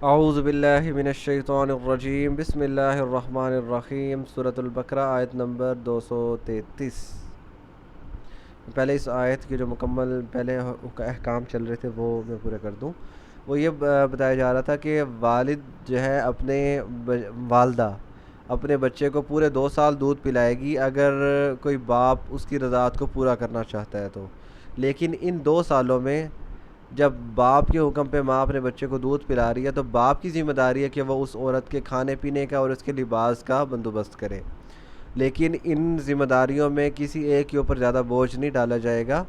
اعوذ باللہ من الشیطان الرجیم، بسم اللہ الرحمن الرحیم۔ سورۃ البقرہ آیت نمبر 233۔ پہلے اس آیت کے جو مکمل پہلے احکام چل رہے تھے وہ میں پورے کر دوں۔ وہ یہ بتایا جا رہا تھا کہ والد جو ہے والدہ اپنے بچے کو پورے 2 سال دودھ پلائے گی اگر کوئی باپ اس کی رضاعت کو پورا کرنا چاہتا ہے تو، لیکن ان 2 سالوں میں جب باپ کے حکم پہ ماں اپنے بچے کو دودھ پلا رہی ہے تو باپ کی ذمہ داری ہے کہ وہ اس عورت کے کھانے پینے کا اور اس کے لباس کا بندوبست کرے، لیکن ان ذمہ داریوں میں کسی ایک کے اوپر زیادہ بوجھ نہیں ڈالا جائے گا،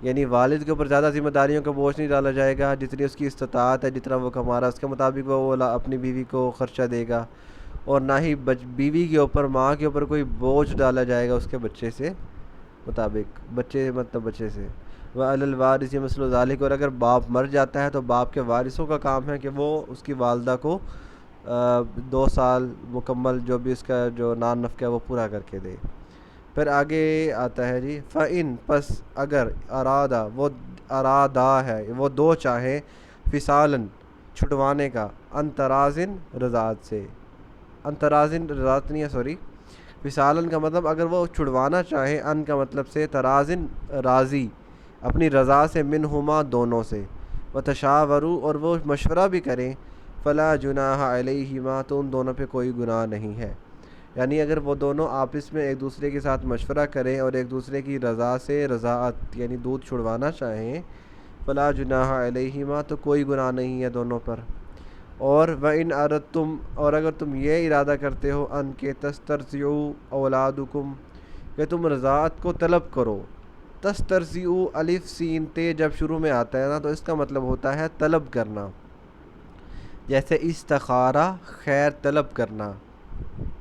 یعنی والد کے اوپر زیادہ ذمہ داریوں کا بوجھ نہیں ڈالا جائے گا، جتنی اس کی استطاعت ہے، جتنا وہ کما رہا ہے اس کے مطابق وہ اپنی بیوی کو خرچہ دے گا، اور نہ ہی بیوی کے اوپر ماں کے اوپر کوئی بوجھ ڈالا جائے گا اس کے بچے سے مطابق، بچے سے وَعَلَى الْوَارِثِ مِثْلُ ذَلِكَ۔ اور اگر باپ مر جاتا ہے تو باپ کے وارثوں کا کام ہے کہ وہ اس کی والدہ کو 2 سال مکمل جو بھی اس کا جو نان نفقہ ہے وہ پورا کر کے دے۔ پھر آگے آتا ہے جی فَإِن، پس اگر ارادہ ہے وہ دو چاہیں، فِصَالًا چھٹوانے کا، انترازن رضاعت سے، انترازن رضاعت نہیں ہے سوری، فِصَالًا کا مطلب اگر وہ چھڑوانا چاہیں، ان کا مطلب سے ترازن راضی اپنی رضا سے، منہما دونوں سے، وتشاوروا اور وہ مشورہ بھی کریں، فلا جناح علیہما تو ان دونوں پہ کوئی گناہ نہیں ہے، یعنی اگر وہ دونوں آپس میں ایک دوسرے کے ساتھ مشورہ کریں اور ایک دوسرے کی رضا سے رضاعت یعنی دودھ چھڑوانا چاہیں، فلا جناح علیہما تو کوئی گناہ نہیں ہے دونوں پر۔ اور وَإِنْ أَرَدْتُمْ اور اگر تم یہ ارادہ کرتے ہو، ان کے تسترضعوا اولادکم کہ تم رضاعت کو طلب کرو، تسترضعوا الف سین تے جب شروع میں آتا ہے نا تو اس کا مطلب ہوتا ہے طلب کرنا، جیسے استخارہ خیر طلب کرنا،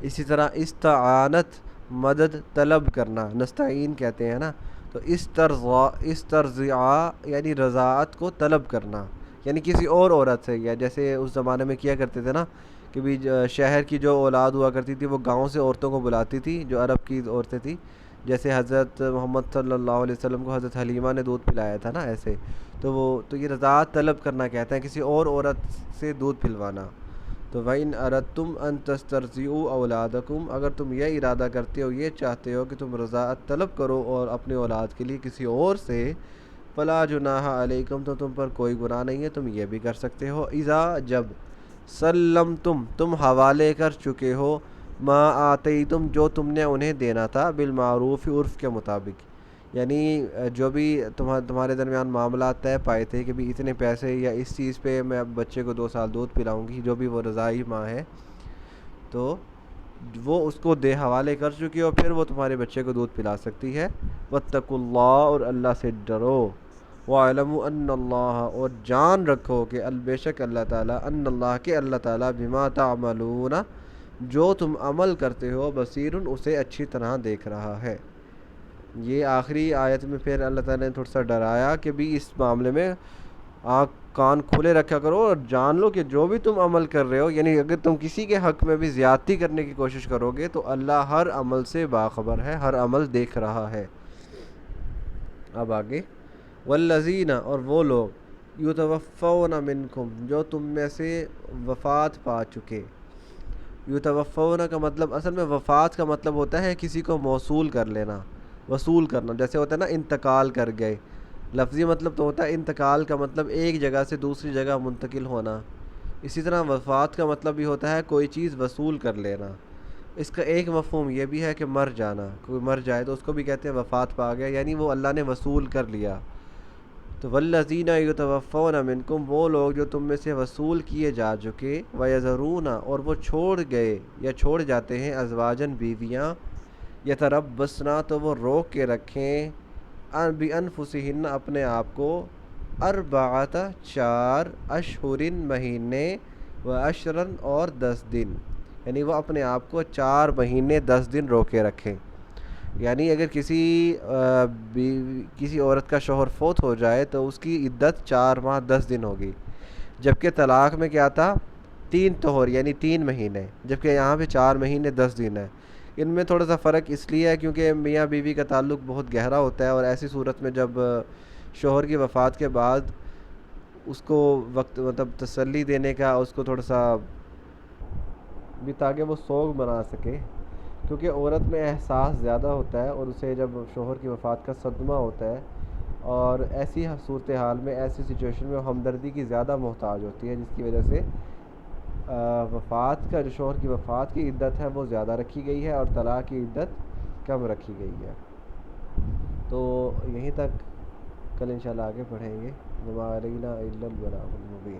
اسی طرح استعانت مدد طلب کرنا، نستعین کہتے ہیں نا، تو استرضاع یعنی رضاعت کو طلب کرنا، یعنی کسی اور عورت سے، یا جیسے اس زمانے میں کیا کرتے تھے نا کہ بھی شہر کی جو اولاد ہوا کرتی تھی وہ گاؤں سے عورتوں کو بلاتی تھی جو عرب کی عورتیں تھیں، جیسے حضرت محمد صلی اللہ علیہ وسلم کو حضرت حلیمہ نے دودھ پلایا تھا نا، ایسے تو یہ رضاعت طلب کرنا کہتے ہیں، کسی اور عورت سے دودھ پلوانا۔ تو وَإِنْ أَرَدْتُمْ أَن تَسْتَرْضِعُوا أَوْلَادَكُمْ اگر تم یہ ارادہ کرتے ہو، یہ چاہتے ہو کہ تم رضاعت طلب کرو اور اپنے اولاد کے لیے کسی اور سے، فلا جناح علیکم تو تم پر کوئی گناہ نہیں ہے، تم یہ بھی کر سکتے ہو، اذا جب سلمتم تم حوالے کر چکے ہو، ما آتیتم جو تم نے انہیں دینا تھا، بالمعروف عرف کے مطابق، یعنی جو بھی تمہارے درمیان معاملات طے پائے تھے کہ بھی اتنے پیسے یا اس چیز پہ میں بچے کو 2 سال دودھ پلاؤں گی، جو بھی وہ رضائی ماں ہے تو وہ اس کو دے حوالے کر چکی ہو، پھر وہ تمہارے بچے کو دودھ پلا سکتی ہے۔ واتقوا اللہ اور اللہ سے ڈرو، وَاعْلَمُوا أَنَّ اللَّهَ اور جان رکھو کہ بے شک اللہ تعالیٰ، ان اللہ کے اللہ تعالیٰ، بما تعملون جو تم عمل کرتے ہو، بصیر اسے اچھی طرح دیکھ رہا ہے۔ یہ آخری آیت میں پھر اللہ تعالیٰ نے تھوڑا سا ڈرایا کہ بھی اس معاملے میں آنکھ کان کھلے رکھا کرو اور جان لو کہ جو بھی تم عمل کر رہے ہو، یعنی اگر تم کسی کے حق میں بھی زیادتی کرنے کی کوشش کرو گے تو اللہ ہر عمل سے باخبر ہے، ہر عمل دیکھ رہا ہے۔ اب آگے والذین اور وہ لوگ، یتوفون منکم جو تم میں سے وفات پا چکے، یتوفون کا مطلب اصل میں وفات کا مطلب ہوتا ہے کسی کو موصول کر لینا، وصول کرنا، جیسے ہوتا ہے نا انتقال کر گئے، لفظی مطلب تو ہوتا ہے انتقال کا مطلب ایک جگہ سے دوسری جگہ منتقل ہونا، اسی طرح وفات کا مطلب بھی ہوتا ہے کوئی چیز وصول کر لینا۔ اس کا ایک مفہوم یہ بھی ہے کہ مر جانا، کوئی مر جائے تو اس کو بھی کہتے ہیں وفات پا گیا، یعنی وہ اللہ نے وصول کر لیا۔ تو والذین یتوفون منکم وہ لوگ جو تم میں سے وصول کیے جا چکے، ویذرون اور وہ چھوڑ گئے یا چھوڑ جاتے ہیں، ازواجن بیویاں، یتربصن تو وہ روک کے رکھیں، بانفسہن اپنے آپ کو، اربعۃ 4 اشہر مہینے، و اشرن اور 10 دن، یعنی وہ اپنے آپ کو 4 مہینے 10 دن روکے رکھیں، یعنی اگر کسی عورت کا شوہر فوت ہو جائے تو اس کی عدت 4 ماہ 10 دن ہوگی، جبکہ طلاق میں کیا تھا 3 طہور یعنی 3 مہینے، جبکہ یہاں پہ 4 مہینے 10 دن ہے۔ ان میں تھوڑا سا فرق اس لیے ہے کیونکہ میاں بیوی کا تعلق بہت گہرا ہوتا ہے، اور ایسی صورت میں جب شوہر کی وفات کے بعد اس کو وقت مطلب تسلی دینے کا، اس کو تھوڑا سا بھی تاکہ وہ سوگ بنا سکے، کیونکہ عورت میں احساس زیادہ ہوتا ہے اور اسے جب شوہر کی وفات کا صدمہ ہوتا ہے، اور ایسی صورتحال میں، ایسی سچویشن میں وہ ہمدردی کی زیادہ محتاج ہوتی ہے، جس کی وجہ سے وفات کا جو شوہر کی وفات کی عدت ہے وہ زیادہ رکھی گئی ہے اور طلاق کی عدت کم رکھی گئی ہے۔ تو یہیں تک کل انشاءاللہ آگے پڑھیں گے۔ وما علینا الا البلاغ المبین۔